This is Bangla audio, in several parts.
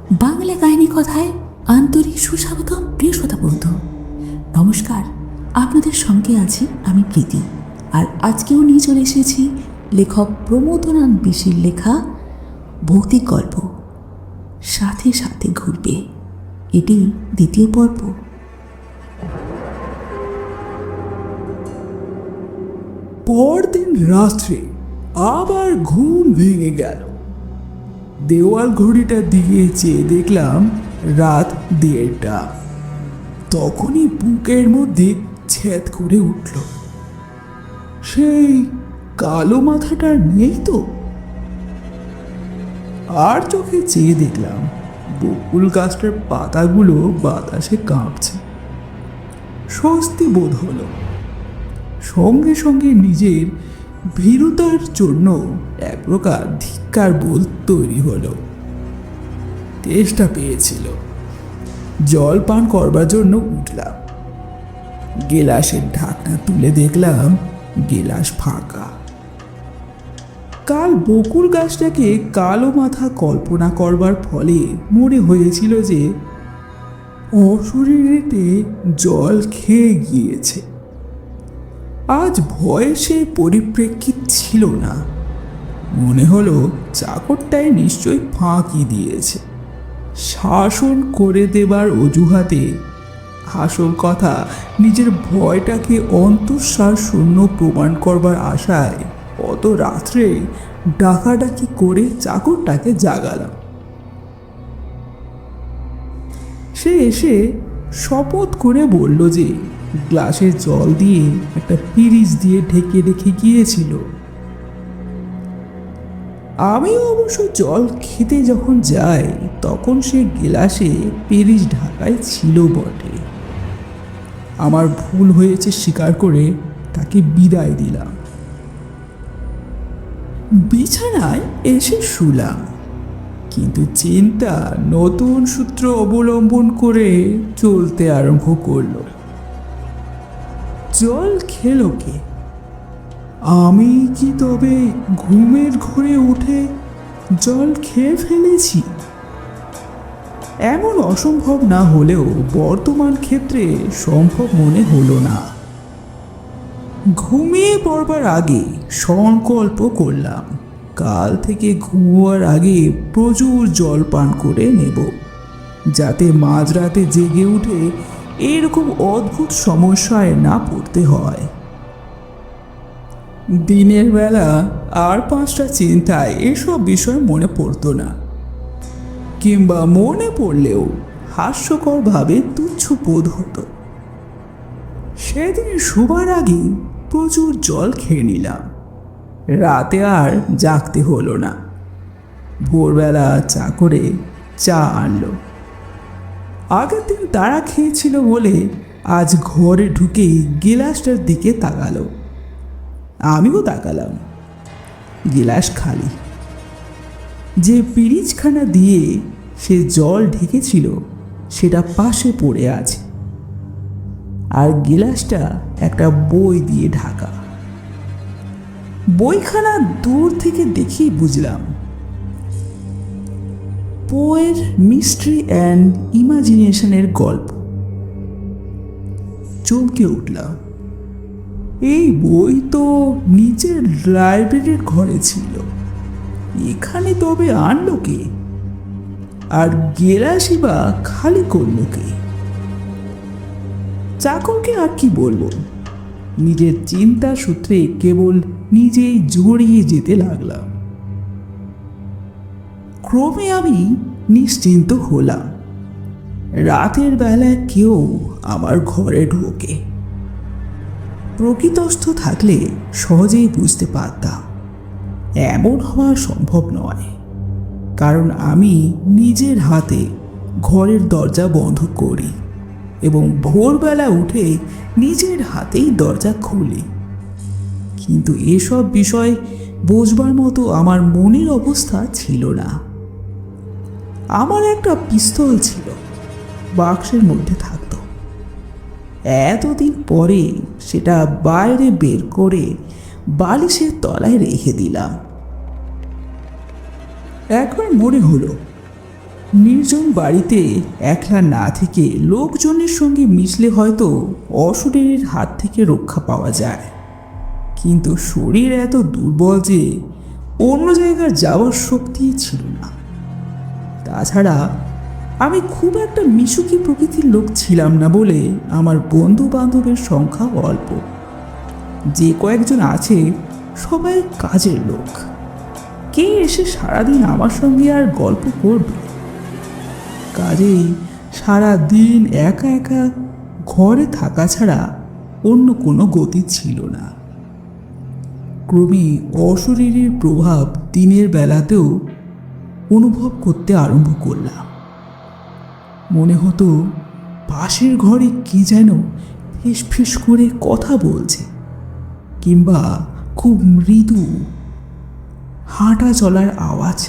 বাংলা কাহিনী কথায় আন্তরিক সুস্বাগতম প্রিয় শ্রোতা বন্ধু। নমস্কার, আপনাদের সঙ্গে আছি আমি প্রীতি। আর আজকেও নিয়ে চলে এসেছি লেখক প্রমোদনাথ বিশির লেখা ভৌতিক গল্প সাথে সাথে ঘুরবে। এটি দ্বিতীয় পর্ব। পরদিন রাত্রে আবার ঘুম ভেঙে গেল। দেওয়াল ঘড়িটার দিকে চেয়ে দেখলাম রাত 1:30। তখনই বুকের মধ্যে ছ্যাদ করে উঠল। সেই কালো মাথাটা নেই তো। আর চোখে চেয়ে দেখলাম বকুল গাছটার পাতাগুলো বাতাসে কাঁপছে। স্বস্তি বোধ হলো। সঙ্গে সঙ্গে নিজের ভীরুতার জন্য এক প্রকার ধিক্কার বোধ তৈরি হলো। তেষ্টা পেয়েছিল। জল পান করবার জন্য উঠলাম। গেলাসের ঢাকনা তুলে দেখলাম গেলাস ফাঁকা। কাল বকুল গাছটাকে কালো মাথা কল্পনা করবার ফলে মনে হয়েছিল যে অশরীরেতে জল খেয়ে গিয়েছে। আজ ভয়ের সেই পরিপ্রেক্ষিত ছিল না। মনে হলো চাকরটাই নিশ্চয়ই ফাঁকি দিয়েছে, শাসন করে দেবার অজুহাতে। আসল কথা, নিজের ভয়টাকে অন্তঃসার শূন্য প্রমাণ করবার আশায় অত রাত্রে ডাকাডাকি করে চাকরটাকে জাগালাম। সে এসে শপথ করে বলল যে গ্লাসে জল দিয়ে একটা পিরিচ দিয়ে ঢেকে রেখে গিয়েছিল। আমিও অবশ্য জল খেতে যখন যাই তখন সে গেলাসে পিরিচ ঢাকায় ছিল বটে। আমার ভুল হয়েছে স্বীকার করে তাকে বিদায় দিলাম। বিছানায় এসে শুলাম, কিন্তু চিন্তা নতুন সূত্র অবলম্বন করে চলতে আরম্ভ করলো। জল খেলো কে? আমি কি তবে ঘুমের ঘোরে উঠে জল খেয়ে ফেলেছি? এমন অসম্ভব না হলেও বর্তমান ক্ষেত্রে সম্ভব মনে হলো না। ঘুমিয়ে পড়বার আগে সংকল্প করলাম কাল থেকে ঘুমোবার আগে প্রচুর জল পান করে নেব, যাতে মাঝরাতে জেগে উঠে এরকম অদ্ভুত সমস্যায় না পড়তে হয়। দিনের বেলা আর 5টা চিন্তায় এসব বিষয় মনে পড়তো না, কিংবা মনে পড়লেও হাস্যকরভাবে তুচ্ছ বোধ হতো। সেদিন শোবার আগে প্রচুর জল খেয়ে নিলাম। রাতে আর জাগতে হলো না। ভোরবেলা চা করে চা আনলো। আগের দিন তারা খেয়েছিল বলে আজ ঘরে ঢুকে গিলাসটার দিকে তাকালো। আমিও তাকালাম। গিলাস খালি। যে পিরিচখানা দিয়ে সে জল ঢেকেছিল সেটা পাশে পড়ে আছে, আর গিলাসটা একটা বই দিয়ে ঢাকা। বইখানা দূর থেকে দেখেই বুঝলাম পোয়ের মিস্ট্রি অ্যান্ড ইমাজিনেশনের গল্প। চমকে উঠলাম। এই বই তো নিচের লাইব্রেরির ঘরে ছিল, এখানে তবে আনলো কে? আর গেলাসই বা খালি করলো কে? চাকরকে আর কি বলবো, নিজের চিন্তা সূত্রে কেবল নিজেই জড়িয়ে যেতে লাগলাম। ক্রমে আমি নিশ্চিন্ত হলাম। রাতের বেলায় কেউ আমার ঘরে ঢোকে। প্রকৃতস্থ থাকলে সহজেই বুঝতে পারতাম এমন হওয়া সম্ভব নয়, কারণ আমি নিজের হাতে ঘরের দরজা বন্ধ করি এবং ভোরবেলা উঠে নিজের হাতেই দরজা খুলি। কিন্তু এসব বিষয় বোঝবার মতো আমার মনের অবস্থা ছিল না। আমার একটা পিস্তল ছিল, বাক্সের মধ্যে থাকতো। এতদিন পরে সেটা বাইরে বের করে বালিশের তলায় রেখে দিলাম। একবার মনে হলো নির্জন বাড়িতে একলা না থেকে লোকজনের সঙ্গে মিশলে হয়তো অশরীরের হাত থেকে রক্ষা পাওয়া যায়, কিন্তু শরীর এত দুর্বল যে অন্য জায়গায় যাওয়ার শক্তিই ছিল না। তাছাড়া আমি খুব একটা মিশুকি প্রকৃতির লোক ছিলাম না বলে আমার বন্ধু বান্ধবের সংখ্যা অল্প। যে কয়েকজন আছে সবাই কাজের লোক। কে এসে সারাদিন আমার সঙ্গে আর গল্প করবে? কাজেই সারা দিন একা একা ঘরে থাকা ছাড়া অন্য কোনো গতি ছিল না। ক্রমে অশরীরের প্রভাব দিনের বেলাতেও অনুভব করতে আরম্ভ করলাম। মনে হতো পাশের ঘরে কে যেন ফিস ফিস করে কথা বলছে, কিংবা খুব মৃদু হাঁটা চলার আওয়াজ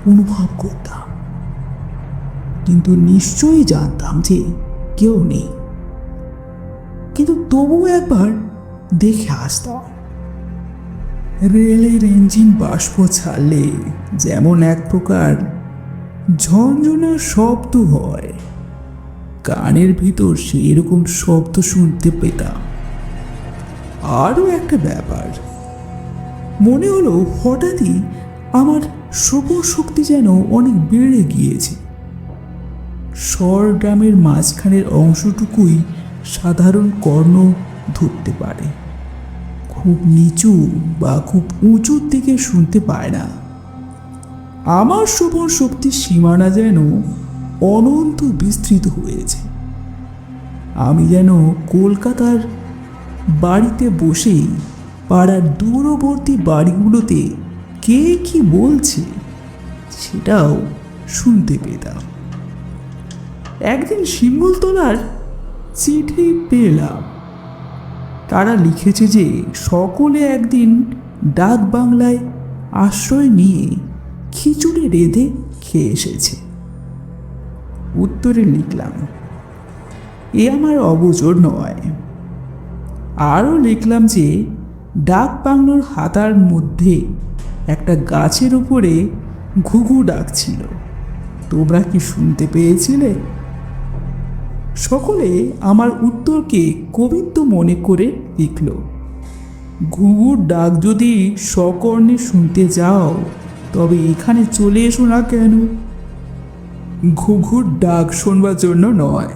অনুভব করতাম, কিন্তু নিশ্চয়ই জানতাম যে কেউ নেই। কিন্তু তবুও একবার দেখে আসতাম। রেলের ইঞ্জিন বাষ্প ছাড়লে যেমন এক প্রকার ঝনঝনা শব্দ হয়, কানের ভিতর সেই রকম শব্দ শুনতে পেতাম। আরও একটা ব্যাপার মনে হলো, হঠাৎই আমার শ্রবণ শক্তি যেন অনেক বেড়ে গিয়েছে। স্বর গ্রামের মাঝখানের অংশটুকুই সাধারণ কর্ণ ধরতে পারে, খুব নিচু বা খুব উঁচুর দিকে শুনতে পায় না। আমার শ্রবণ শক্তির সীমানা যেন অনন্ত বিস্তৃত হয়েছে। আমি যেন কলকাতার বাড়িতে বসেই পাড়ার দূরবর্তী বাড়িগুলোতে কে কি বলছে সেটাও শুনতে পেতাম। একদিন শিমুলতলার চিঠি পেলাম। তারা লিখেছে যে সকলে একদিন ডাক বাংলায় আশ্রয় নিয়ে খিচুড়ি রেঁধে খেয়ে এসেছে। উত্তরে লিখলাম, এ আমার অগোচর নয়। আরও লিখলাম যে ডাক বাংলোর হাতার মধ্যে একটা গাছের উপরে ঘুঘু ডাকছিল, তোমরা কি শুনতে পেয়েছিলে? সকলে আমার উত্তরকে কবিত্ব মনে করে লিখল, ঘুঘুর ডাক যদি সকর্ণে শুনতে যাও তবে এখানে চলে এসো না কেন? ঘুঘুর ডাক শুনবার জন্য নয়,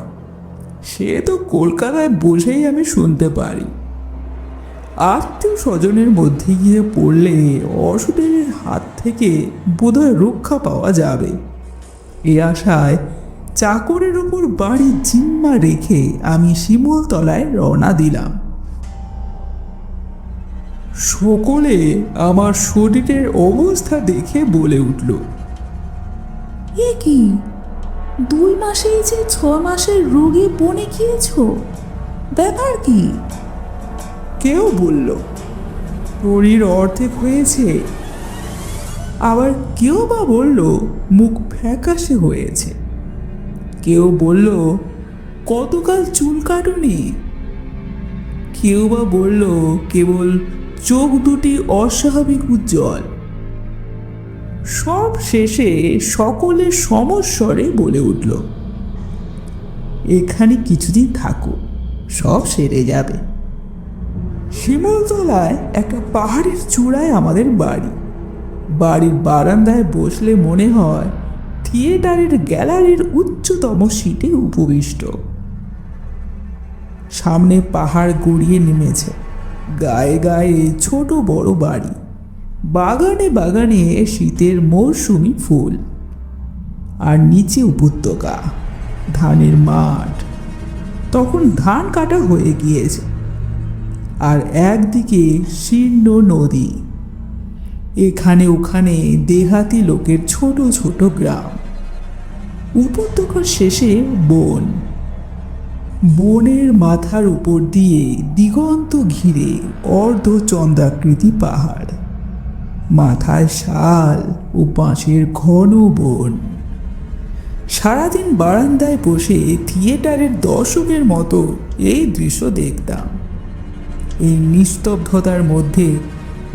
সে তো কলকাতায় বসেই আমি শুনতে পারি। আত্মীয় স্বজনের মধ্যে গিয়ে পড়লে অশরীরের হাত থেকে বোধহয় রক্ষা পাওয়া যাবে, এ আশায় চাকরের ওপর বাড়ি জিম্মা রেখে আমি শিমুলতলায় রওনা দিলাম। সকলে আমার শরীরের অবস্থা দেখে বলে উঠল, এ কি, 2 মাসেই যে 6 মাসের রোগী বনে গিয়েছ, ব্যাপার কি? কেউ বলল শরীর অর্ধেক হয়েছে, আবার কেউ বা বলল মুখ ফ্যাকাশে হয়েছে, কেউ বলল কতকাল চুল কাটুনি, কেউ বা বলল কেবল চোখ দুটি অস্বাভাবিক উজ্জ্বল। সব শেষে সকলে সমস্বরে বলে উঠল, এখানে কিছুদিন থাকো, সব সেরে যাবে। শিমুলতলায় একটা পাহাড়ের চূড়ায় আমাদের বাড়ি। বাড়ির বারান্দায় বসলে মনে হয় থিয়েটারের গ্যালারির উচ্চতম সিটে উপবিষ্ট। সামনে পাহাড় গড়িয়ে নেমেছে, গায়ে গায়ে ছোট বড় বাড়ি, বাগানে বাগানে শীতের মৌসুমি ফুল, আর নিচে উপত্যকা, ধানের মাঠ। তখন ধান কাটা হয়ে গিয়েছে, আর একদিকে শীর্ণ নদী, এখানে ওখানে দেহাতি লোকের ছোট ছোট গ্রাম। উপত্যকার শেষে বন, বনের মাথার উপর দিয়ে দিগন্ত ঘিরে অর্ধচন্দ্রাকৃতি পাহাড়, মাথায় শাল ও বাঁশের ঘন বন। সারাদিন বারান্দায় বসে থিয়েটারের দর্শকের মতো এই দৃশ্য দেখতাম। এই নিস্তব্ধতার মধ্যে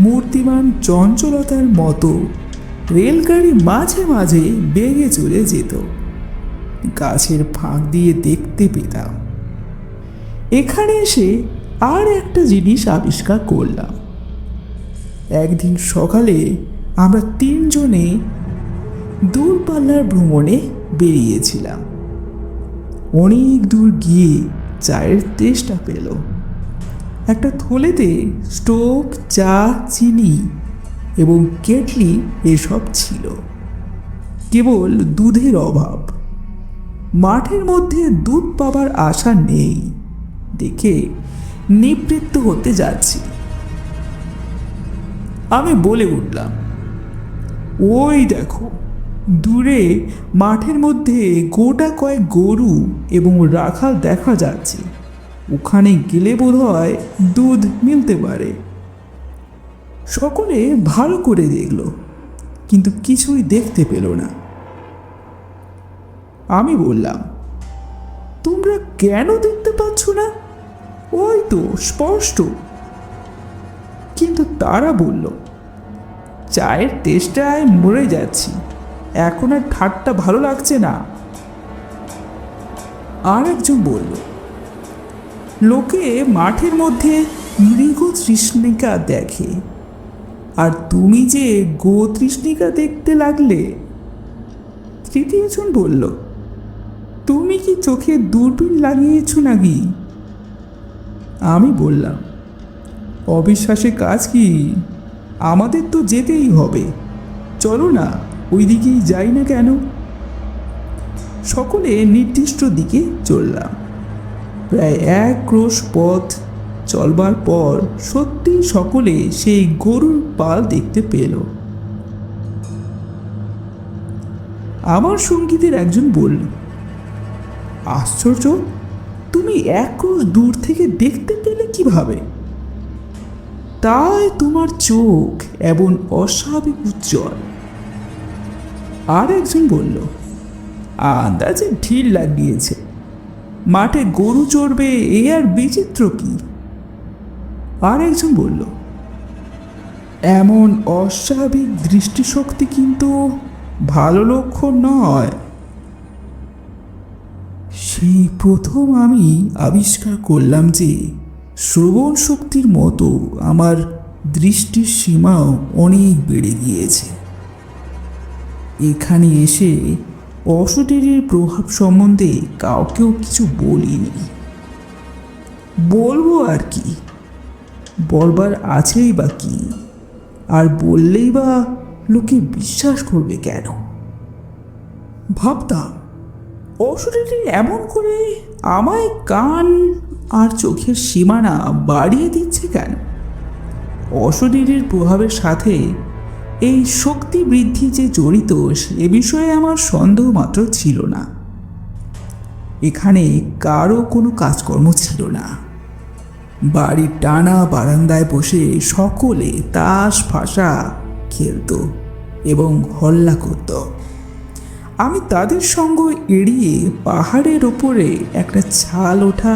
মূর্তিমান চঞ্চলতার মতো রেলগাড়ি মাঝে মাঝে বেগে চলে যেত। গাছের ফাঁক দিয়ে দেখতে পেতাম। এখানে এসে আর একটা জিনিস আবিষ্কার করলাম। একদিন সকালে আমরা তিনজনে দূরপাল্লার ভ্রমণে বেরিয়েছিলাম। অনেক দূর গিয়ে চায়ের তেষ্টা পেল। একটা থলেতে স্টোভ, চা, চিনি এবং কেটলি এসব ছিল। কেবল দুধের অভাব। মাঠের মধ্যে দুধ পাবার আশা নেই দেখে নিবৃত্ত হতে যাচ্ছি। আমি বলে উঠলাম, ওই দেখো, দূরে মাঠের মধ্যে গোটা কয়েক গরু এবং রাখাল দেখা যাচ্ছে। ওখানে গেলে বোধহয় দুধ মিলতে পারে। সকলে ভালো করে দেখল, কিন্তু কিছুই দেখতে পেল না। আমি বললাম, তোমরা কেন দেখতে পাচ্ছ না? ওই তো স্পষ্ট। কিন্তু তারা বলল, চায়ের তেষ্টায় মরে যাচ্ছি, এখন আর ঠাট্টা ভালো লাগছে না। আর একজন বলল, লোকে মাঠের মধ্যে মৃগ তৃষ্ণিকা দেখে, আর তুমি যে গো তৃষ্ণিকা দেখতে লাগলে। তৃতীয়জন বলল, তুমি কি চোখে দূরবীন লাগিয়েছ নাকি? আমি বললাম, অবিশ্বাসের কাজ কি, আমাদের তো যেতেই হবে, চলো না, ওই দিকেই যাই না কেন? সকলে নির্দিষ্ট দিকে চললাম। প্রায় 1 ক্রোশ পথ চলবার পর সত্যি সকলে সেই গরুর পাল দেখতে পেল। আমার সঙ্গীদের একজন বলল, আশ্চর্য, তুমি 1 ক্রোশ দূর থেকে দেখতে পেলে কিভাবে? তাই তোমার চোখ এমন অস্বাভাবিক উজ্জ্বল। আর একজন বলল, আন্দাজে ঢিল লাগিয়েছে, মাঠে গরু চড়বে, এ আর বিচিত্র কি? আর একজন বলল, এমন অস্বাভাবিক দৃষ্টিশক্তি কিন্তু ভালো লক্ষণ নয়। সেই প্রথম আমি আবিষ্কার করলাম যে শ্রবণ শক্তির মতো আমার দৃষ্টির সীমাও অনেক বেড়ে গিয়েছে। এখানে এসে অশরীরীর প্রভাব সম্বন্ধে কাউকেও কিছু বলিনি। বলবো আর কি, বলবার আছেই বা কি, আর বললেই বা লোকে বিশ্বাস করবে কেন? ভাবতাম, অশরীরী এমন করে আমায় কান আর চোখের সীমানা বাড়িয়ে দিচ্ছে কেন? অশরীরীর প্রভাবের সাথে এই শক্তি বৃদ্ধি যে জড়িত, সে বিষয়ে আমার সন্দেহ মাত্র ছিল না। এখানে কারো কোনো কাজকর্ম ছিল না। বাড়ির টানা বারান্দায় বসে সকলে তাস ফাঁসা খেলত এবং হল্লা করত। আমি তাদের সঙ্গ এড়িয়ে পাহাড়ের ওপরে একটা ছাল ওঠা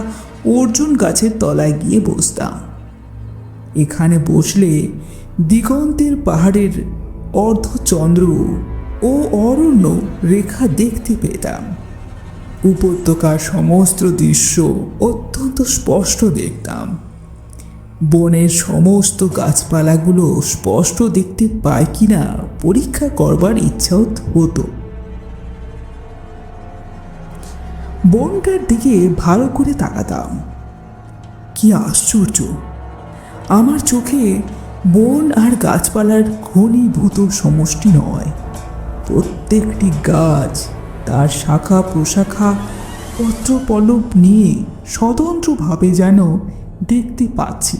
অর্জুন গাছের তলায় গিয়ে বসতাম। এখানে বসলে দিগন্তের পাহাড়ের অর্ধচন্দ্র ও অরণ্য রেখা দেখতে পেতাম। উপত্যকার সমস্ত দৃশ্য অত্যন্ত স্পষ্ট দেখতাম। বনের সমস্ত গাছপালাগুলো স্পষ্ট দেখতে পায় কিনা পরীক্ষা করবার ইচ্ছাও হতো। বনটার দিকে ভালো করে তাকাতাম। কি আশ্চর্য, আমার চোখে বন আর গাছপালার ঘনীভূত সমষ্টি নয়, প্রত্যেকটি গাছ তার শাখা প্রশাখা পত্রপল্লব নিয়ে স্বতন্ত্রভাবে যেন দেখতে পাচ্ছি।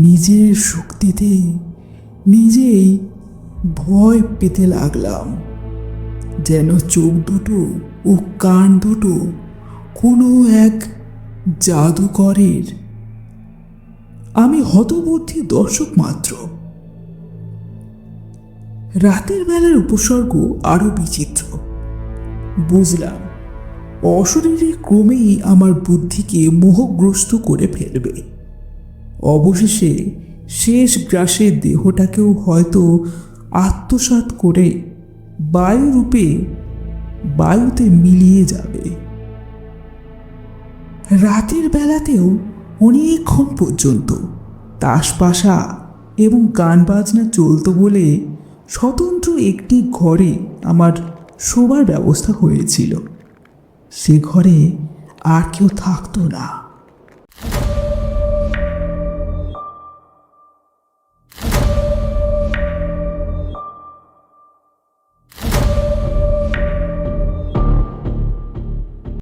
নিজের শক্তিতে নিজেই ভয় পেতে লাগলাম, যেন চোখ দুটো ও কান দুটো কোনো এক জাদুকরের। আমি হতবুদ্ধি দর্শক মাত্র। রাতের বেলার উপসর্গ আরো বিচিত্র। বুঝলাম, অশরীরী ক্রমেই আমার বুদ্ধিকে মোহগ্রস্ত করে ফেলবে। অবশেষে শেষ গ্রাসে দেহটাকেও হয়তো আত্মসাৎ করে বায়ুরূপে বায়ুতে মিলিয়ে যাবে। রাতের বেলাতেও অনেকক্ষণ পর্যন্ত তাসপাশা এবং গান বাজনা চলতো বলে স্বতন্ত্র একটি ঘরে আমার শোবার ব্যবস্থা হয়েছিল। সে ঘরে আর কেউ থাকতো না।